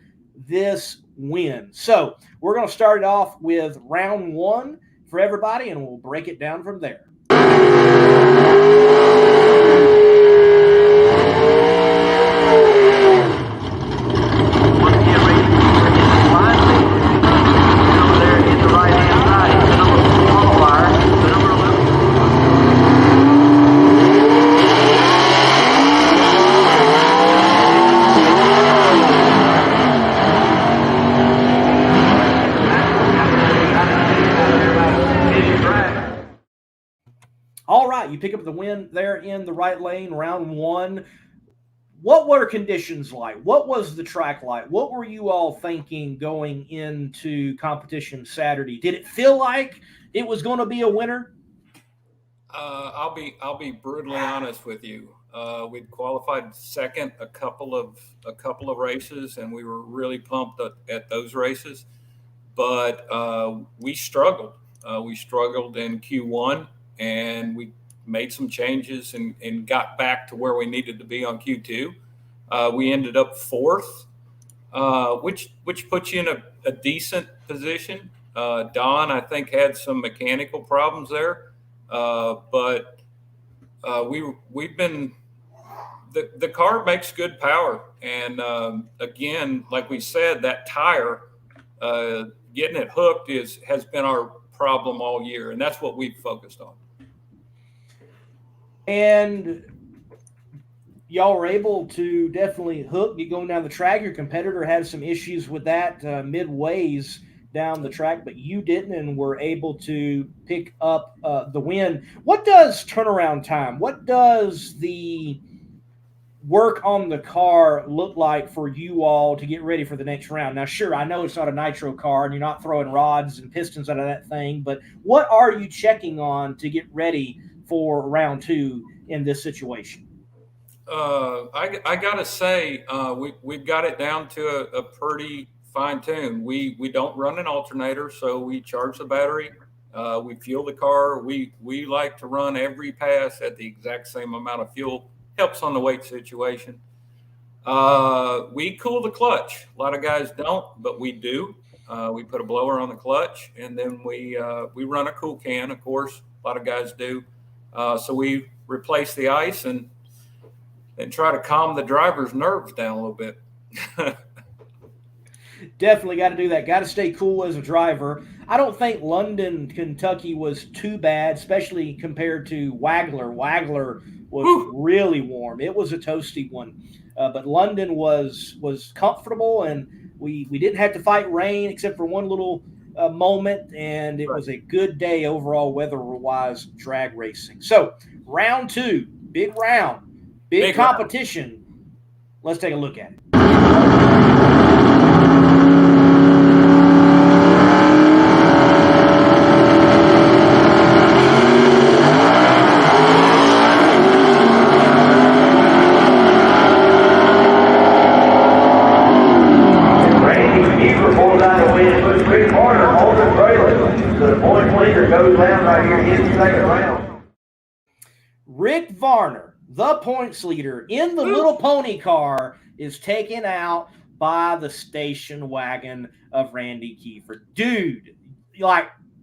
this win. So we're going to start it off with round one for everybody, and we'll break it down from there. All right, you pick up the win there in the right lane, round one. What were conditions like? What was the track like? What were you all thinking going into competition Saturday? Did it feel like it was going to be a winner? I'll be brutally honest with you. We'd qualified second a couple of races, and we were really pumped at those races. But we struggled. We struggled in Q1. And we made some changes and got back to where we needed to be on Q2. We ended up fourth, which puts you in a decent position. Don, I think, had some mechanical problems there, but we've been the car makes good power. And again, like we said, that tire getting it hooked has been our problem all year, and that's what we've focused on. And y'all were able to definitely hook, get going down the track. Your competitor had some issues with that midways down the track, but you didn't and were able to pick up the win. What does turnaround time, what does the work on the car look like for you all to get ready for the next round? Now, sure, I know it's not a nitro car and you're not throwing rods and pistons out of that thing, but what are you checking on to get ready for round 2 in this situation? I gotta say, we've got it down to a pretty fine tune. We don't run an alternator, so we charge the battery. We fuel the car. We like to run every pass at the exact same amount of fuel. Helps on the weight situation. We cool the clutch. A lot of guys don't, but we do. We put a blower on the clutch, and then we run a cool can. Of course, a lot of guys do. So we replace the ice and try to calm the driver's nerves down a little bit. Definitely got to do that. Got to stay cool as a driver. I don't think London, Kentucky was too bad, especially compared to Wagler. Wagler was really warm. It was a toasty one. But London was comfortable, and we didn't have to fight rain except for one little moment, and it was a good day overall weather-wise drag racing. So round 2, big round, big competition. Round. Let's take a look at it. Randy Kiefer pulls out a win with 3-quarter, holding trailer. So the point leader goes down right here in the second round. Rick Varner, the points leader in the little pony car, is taken out by the station wagon of Randy Kiefer. Dude,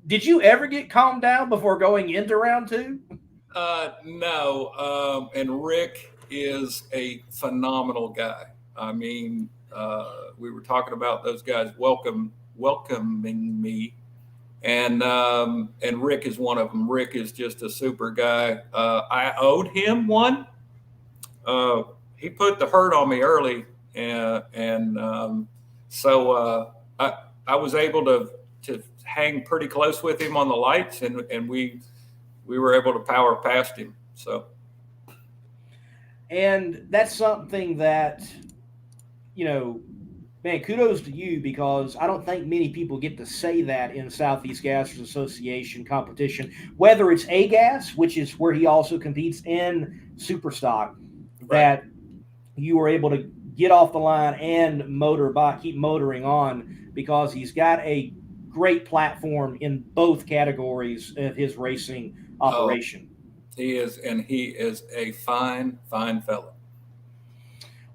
did you ever get calmed down before going into round 2? No. And Rick is a phenomenal guy. I mean, we were talking about those guys welcoming me. And Rick is one of them. Rick is just a super guy. I owed him one. He put the hurt on me early, so I was able to hang pretty close with him on the lights, and we were able to power past him. So, and that's something that, man, kudos to you, because I don't think many people get to say that in Southeast Gassers Association competition, whether it's A-Gas, which is where he also competes, in Superstock, that you were able to get off the line and keep motoring on, because he's got a great platform in both categories of his racing operation. He is, and he is a fine fellow.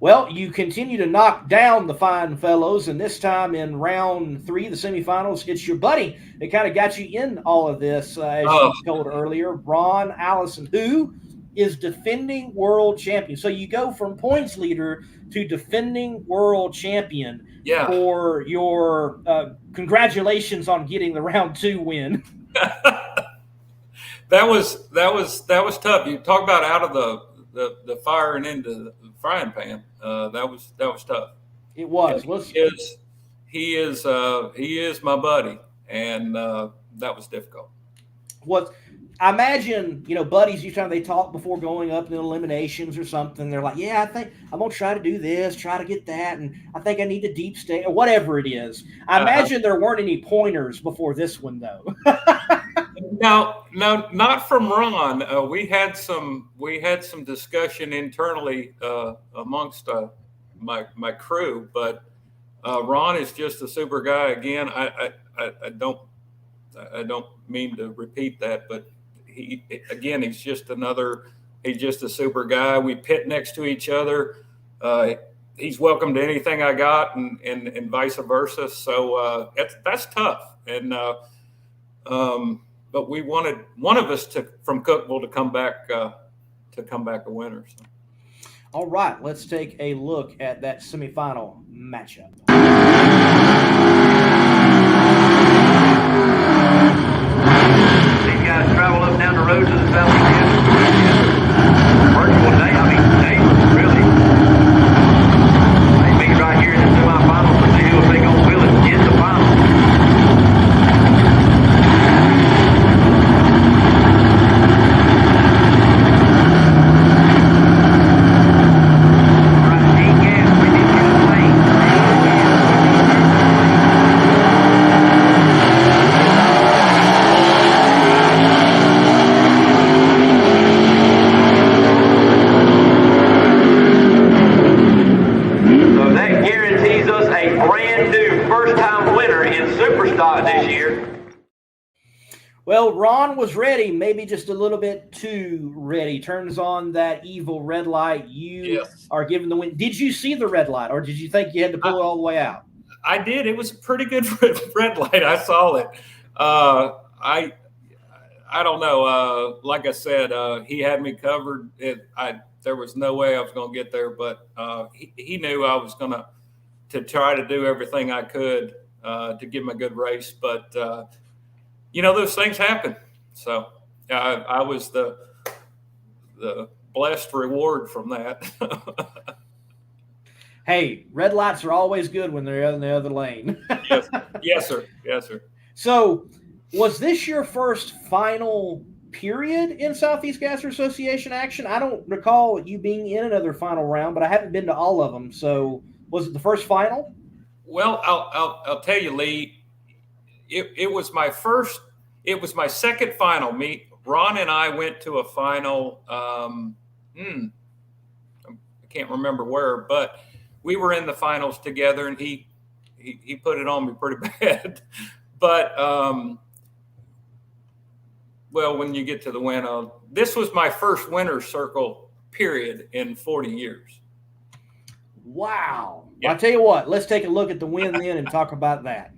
Well, you continue to knock down the fine fellows, and this time in round 3, the semifinals, it's your buddy that kind of got you in all of this, as you told earlier, Ron Allison, who is defending world champion. So you go from points leader to defending world champion. Yeah. For your congratulations on getting the round 2 win. That was tough. You talk about out of the fire and into the frying pan. That was tough. It was. He is my buddy, and that was difficult. I imagine, buddies, each time they talk before going up in eliminations or something, they're like, yeah, I think I'm going to try to do this, try to get that, and I think I need to deep stay, or whatever it is. I imagine there weren't any pointers before this one, though. No, not from Ron. We had some discussion internally amongst my crew, but Ron is just a super guy. Again, I don't mean to repeat that, but he's just a super guy. We pit next to each other. He's welcome to anything I got, and vice versa. So that's tough. And but we wanted one of us from Cookville to come back a winner. So. All right, let's take a look at that semifinal matchup. These guys travel up down the road to the Southeast virtual day. Really. They meet right here in the semifinals to see who will take on Willis in the final. for stock this year. Well, Ron was ready, maybe just a little bit too ready. Turns on that evil red light. You are given the win. Did you see the red light, or did you think you had to pull it all the way out? I did. It was a pretty good red light. I saw it. I don't know. Like I said, he had me covered. There was no way I was going to get there, but he knew I was going to try to do everything I could to give him a good race. But those things happen. So I was the blessed reward from that. Hey, red lights are always good when they're in the other lane. Yes, sir. Yes, sir. So was this your first final period in Southeast Gasser Association action? I don't recall you being in another final round, but I haven't been to all of them. So was it the first final? Well, I'll tell you, Lee, it was my first. It was my second final. Ron and I went to a final. I can't remember where, but we were in the finals together, and he put it on me pretty bad. But well, when you get to the win, this was my first winner's circle period in 40 years. Wow! Yeah. I'll tell you what. Let's take a look at the win then and talk about that.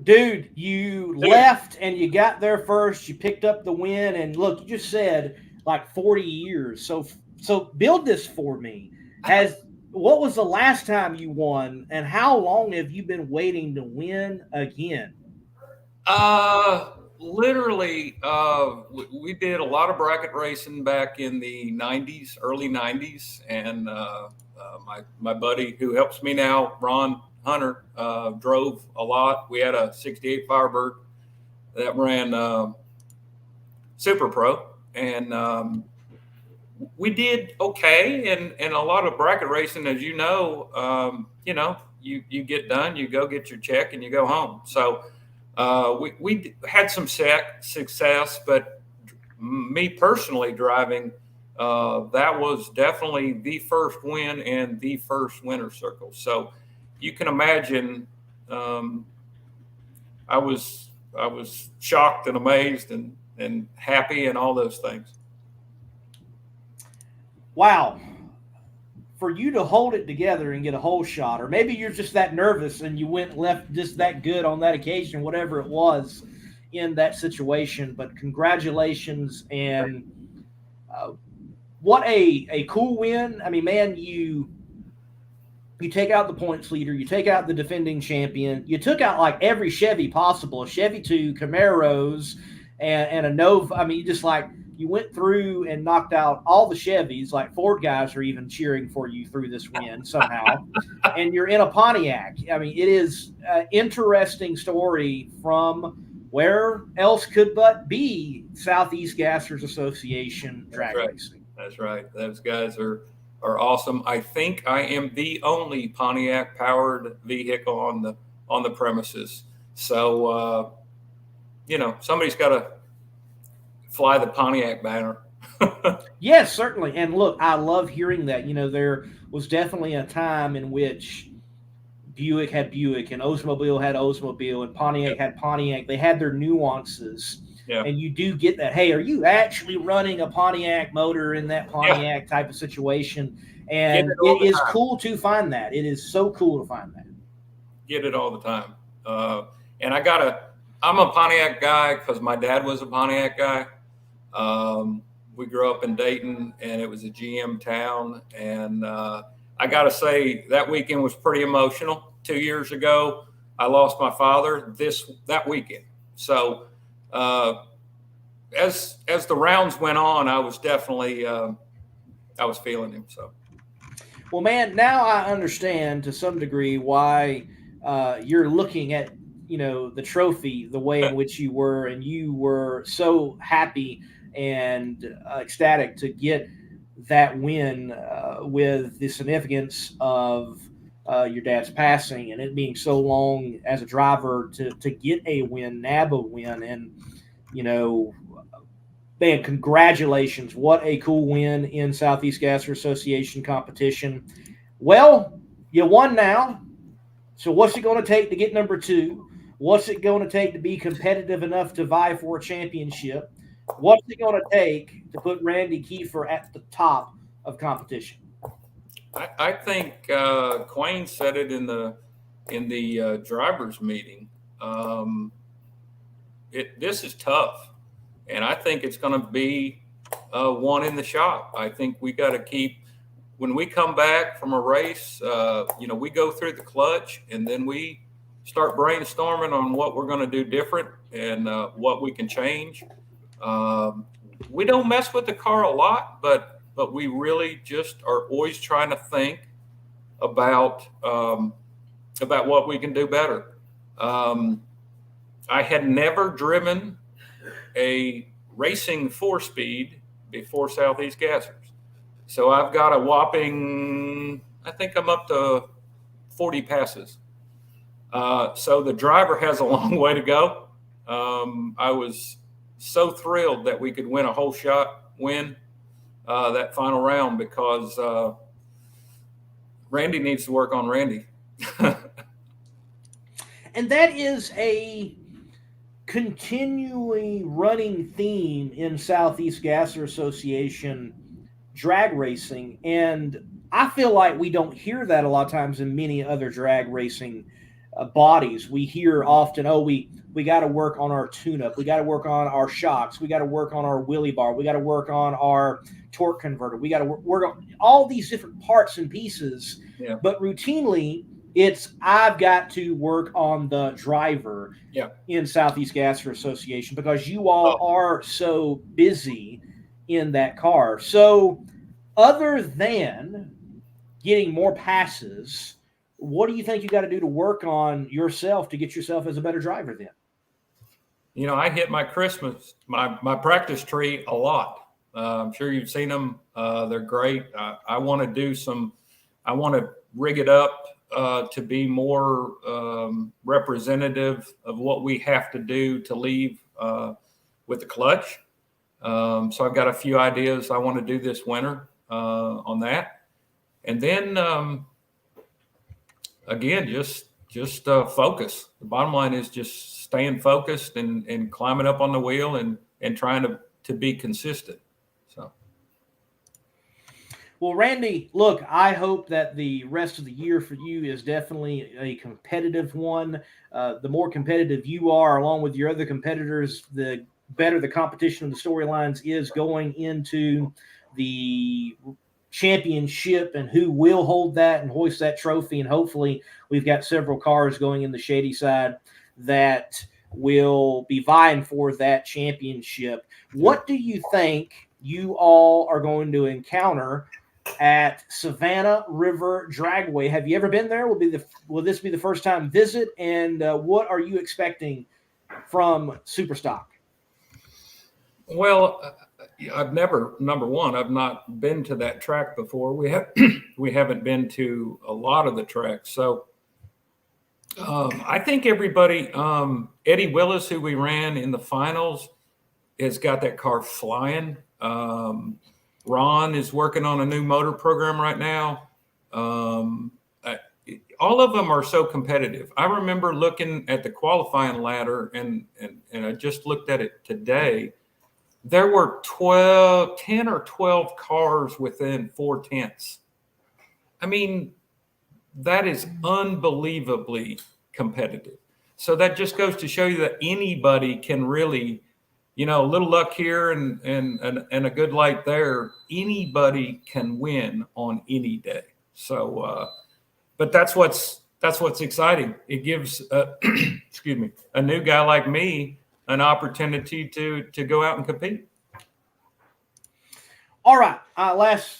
Dude, you left and you got there first. You picked up the win, and look, you just said like 40 years. So build this for me. What was the last time you won, and how long have you been waiting to win again? Literally, we did a lot of bracket racing back in the 90s, early 90s, and my buddy who helps me now, Ron Hunter, drove a lot. We had a 68 Firebird that ran Super Pro, and we did okay. And a lot of bracket racing, as you know, you get done, you go get your check, and you go home. So we had some success, but me personally driving, that was definitely the first win and the first winner's circle. So you can imagine, I was shocked and amazed and happy and all those things. Wow. For you to hold it together and get a whole shot, or maybe you're just that nervous and you went left just that good on that occasion, whatever it was in that situation. But congratulations, and what a cool win. I mean, man, you take out the points leader, you take out the defending champion, you took out like every Chevy possible, a Chevy 2, Camaros, and a Nova. I mean, you went through and knocked out all the Chevys. Like Ford guys are even cheering for you through this win somehow. And you're in a Pontiac. I mean, it is an interesting story from where else could but be Southeast Gassers Association drag racing. That's right. Those guys are awesome. I think I am the only Pontiac powered vehicle on the premises. So, somebody's got to fly the Pontiac banner. Yes, certainly. And look, I love hearing that. There was definitely a time in which Buick had Buick and Oldsmobile had Oldsmobile and Pontiac had Pontiac. They had their nuances. Yeah. And you do get that, hey, are you actually running a Pontiac motor in that Pontiac type of situation? And it all it the is time. cool to find that. It is so cool to find that. Get it all the time. And I'm a Pontiac guy because my dad was a Pontiac guy. We grew up in Dayton, and it was a GM town. And I got to say, that weekend was pretty emotional. 2 years ago, I lost my father that weekend. So as the rounds went on, I was definitely I was feeling him. So. Well, man, now I understand to some degree why you're looking at, the trophy the way in which you were, and you were so happy and ecstatic to get that win with the significance of your dad's passing and it being so long as a driver to get a win, nab a win. And, man, congratulations. What a cool win in Southeast Gasser Association competition. Well, you won now. So what's it going to take to get number 2? What's it going to take to be competitive enough to vie for a championship? What's it going to take to put Randy Kiefer at the top of competition? I think Quayne said it in the drivers meeting. This is tough, and I think it's going to be one in the shop. I think we got to keep, when we come back from a race, we go through the clutch, and then we start brainstorming on what we're going to do different and what we can change. We don't mess with the car a lot, but we really just are always trying to think about what we can do better. I had never driven a racing 4-speed before Southeast Gassers. So I've got a whopping, I think I'm up to 40 passes. So the driver has a long way to go. I was so thrilled that we could win a whole shot win that final round because Randy needs to work on Randy. And that is a continually running theme in Southeast Gasser Association drag racing. And I feel like we don't hear that a lot of times in many other drag racing bodies. We hear often, we got to work on our tune-up. We got to work on our shocks. We got to work on our wheelie bar. We got to work on our torque converter. We got to work on all these different parts and pieces. Yeah. But routinely, I've got to work on the driver in Southeast Gasser Association because you all are so busy in that car. So other than getting more passes, what do you think you got to do to work on yourself to get yourself as a better driver then? I hit my practice tree a lot. I'm sure you've seen them. They're great. I want to rig it up to be more representative of what we have to do to leave with the clutch. So I've got a few ideas I want to do this winter on that. And then, again, just focus. The bottom line is just staying focused and climbing up on the wheel and trying to be consistent. So. Well, Randy, look, I hope that the rest of the year for you is definitely a competitive one. The more competitive you are, along with your other competitors, the better the competition of the storylines is going into the championship and who will hold that and hoist that trophy. And hopefully we've got several cars going in the Shady side that will be vying for that championship. What do you think you all are going to encounter at Savannah River Dragway? Have you ever been there? Will this be the first time visit? And what are you expecting from Superstock? Well, I've not been to that track before. We haven't been to a lot of the tracks. So I think everybody, Eddie Willis, who we ran in the finals, has got that car flying. Ron is working on a new motor program right now. All of them are so competitive. I remember looking at the qualifying ladder, and I just looked at it today. There were 10 or 12 cars within 4/10 I mean, that is unbelievably competitive. So that just goes to show you that anybody can really, a little luck here and a good light there. Anybody can win on any day. So, but that's what's exciting. It gives, excuse me, a new guy like me an opportunity to go out and compete. All right, last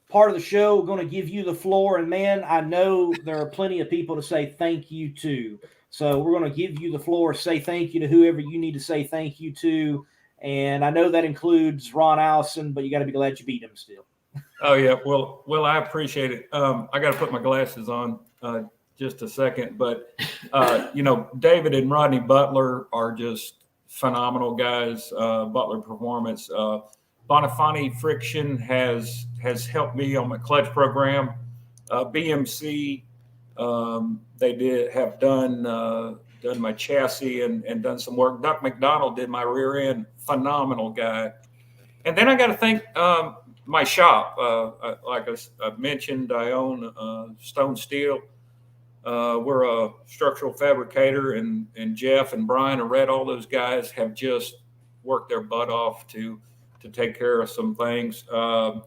part of the show, we're going to give you the floor. And, man, I know there are plenty of people to say thank you to. So we're going to give you the floor, say thank you to whoever you need to say thank you to. And I know that includes Ron Allison, but you got to be glad you beat him still. Oh, yeah. Well, I appreciate it. I got to put my glasses on just a second. But, David and Rodney Butler are just phenomenal guys. Butler Performance. Bonifani Friction has helped me on my clutch program. BMC, they have done my chassis and done some work. Duck McDonald did my rear end. Phenomenal guy. And then I got to thank my shop. Like I mentioned, I own Stone Steel. We're a structural fabricator, and Jeff and Brian and Red, all those guys have just worked their butt off to take care of some things. RLC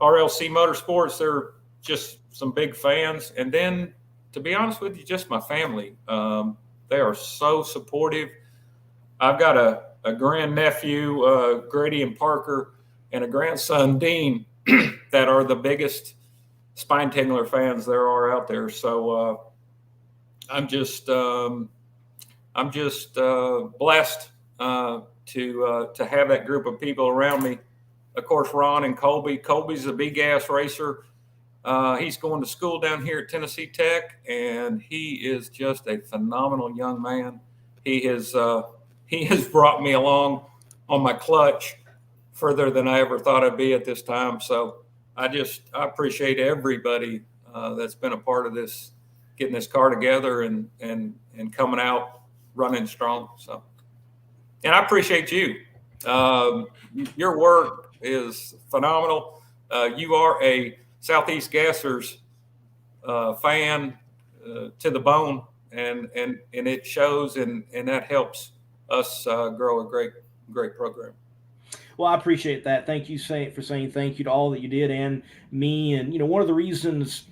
Motorsports, they're just some big fans. And then, to be honest with you, just my family. They are so supportive. I've got a grandnephew, Grady and Parker, and a grandson, Dean, that are the biggest Spine Tingler fans there are out there. So I'm just blessed to have that group of people around me. Of course, Ron and Colby. Colby's a big ass racer. He's going to school down here at Tennessee Tech, and he is just a phenomenal young man. He has brought me along on my clutch further than I ever thought I'd be at this time. So I appreciate everybody that's been a part of this, getting this car together and coming out running strong. So, and I appreciate you. Your work is phenomenal. You are a Southeast Gassers fan to the bone, and it shows, and that helps us grow a great program. Well, I appreciate that. Thank you for saying thank you to all that you did and me. And, one of the reasons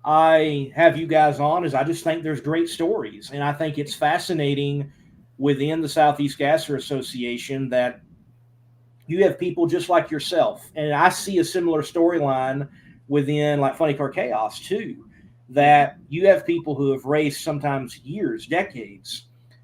I have you guys on is I just think there's great stories. And I think it's fascinating within the Southeast Gasser Association that you have people just like yourself. And I see a similar storyline within like Funny Car Chaos too, that you have people who have raced sometimes years, decades,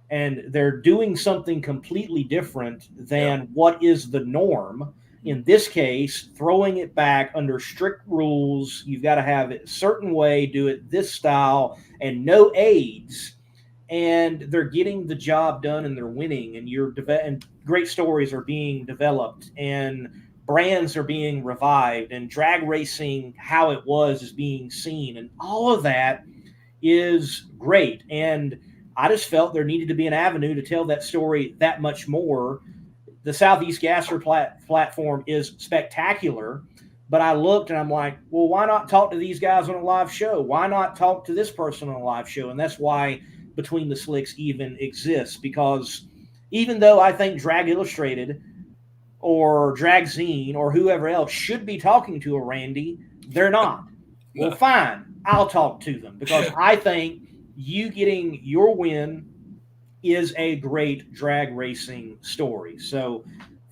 and they're doing something completely different than what is the norm. In this case, throwing it back under strict rules. You've got to have it a certain way, do it this style, and no aids. And they're getting the job done, and they're winning. And and great stories are being developed, and brands are being revived, and drag racing, how it was, is being seen, and all of that is great. And I just felt there needed to be an avenue to tell that story that much more. The Southeast Gasser platform is spectacular, but I looked and I'm like, well, why not talk to these guys on a live show? Why not talk to this person on a live show? And that's why Between the Slicks even exists, because even though I think Drag Illustrated or Drag Zine or whoever else should be talking to a Randy, they're not. Well, fine, I'll talk to them, because I think you getting your win is a great drag racing story. So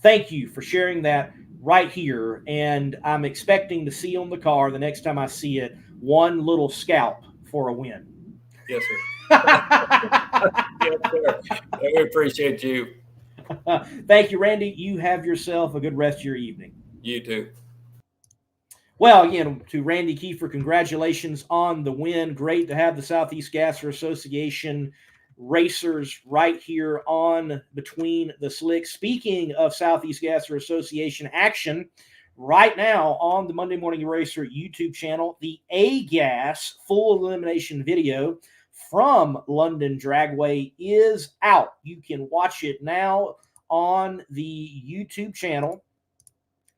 thank you for sharing that right here. And I'm expecting to see on the car the next time I see it, one little scalp for a win. Yes, sir. Yes, sir. We appreciate you. Thank you, Randy. You have yourself a good rest of your evening. You too. Well, again, to Randy Kiefer, congratulations on the win. Great to have the Southeast Gasser Association racers right here on Between the Slicks. Speaking of Southeast Gasser Association action, right now on the Monday Morning Racer YouTube channel, the A-Gas full elimination video from London Dragway is out. You can watch it now on the YouTube channel,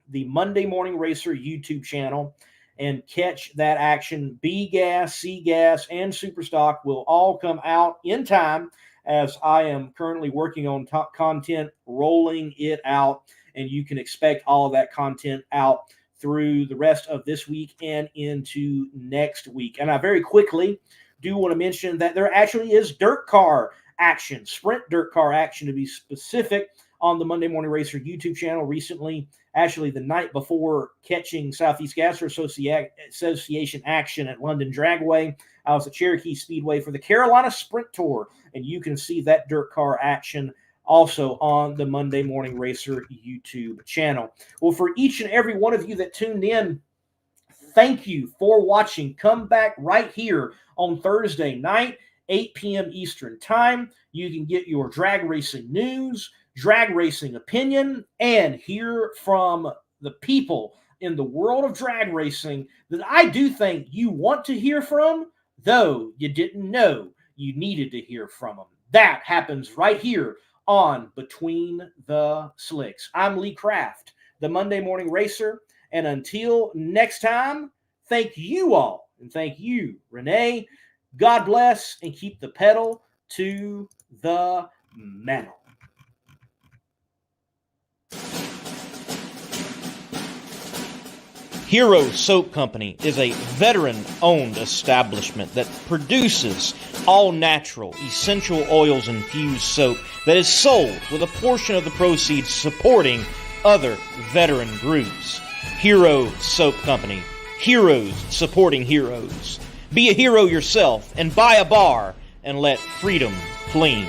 the Monday Morning Racer YouTube channel. and catch that action. B gas, C gas, and Superstock will all come out in time, as I am currently working on top content, rolling it out, and you can expect all of that content out through the rest of this week and into next week. And I very quickly do want to mention that there actually is dirt car action, sprint dirt car action to be specific, on the Monday Morning Racer YouTube channel recently, actually the night before catching Southeast Gasser Association action at London Dragway. I was at Cherokee Speedway for the Carolina Sprint Tour, and you can see that dirt car action also on the Monday Morning Racer YouTube channel. Well, for each and every one of you that tuned in, thank you for watching. Come back right here on Thursday night, 8 p.m. Eastern Time. You can get your drag racing news, drag racing opinion, and hear from the people in the world of drag racing that I do think you want to hear from, though you didn't know you needed to hear from them. That happens right here on Between the Slicks. I'm Lee Kraft, the Monday Morning Racer, and until next time, thank you all, and thank you, Renee. God bless, and keep the pedal to the metal. Hero Soap Company is a veteran-owned establishment that produces all-natural, essential oils infused soap that is sold with a portion of the proceeds supporting other veteran groups. Hero Soap Company. Heroes supporting heroes. Be a hero yourself and buy a bar and let freedom clean.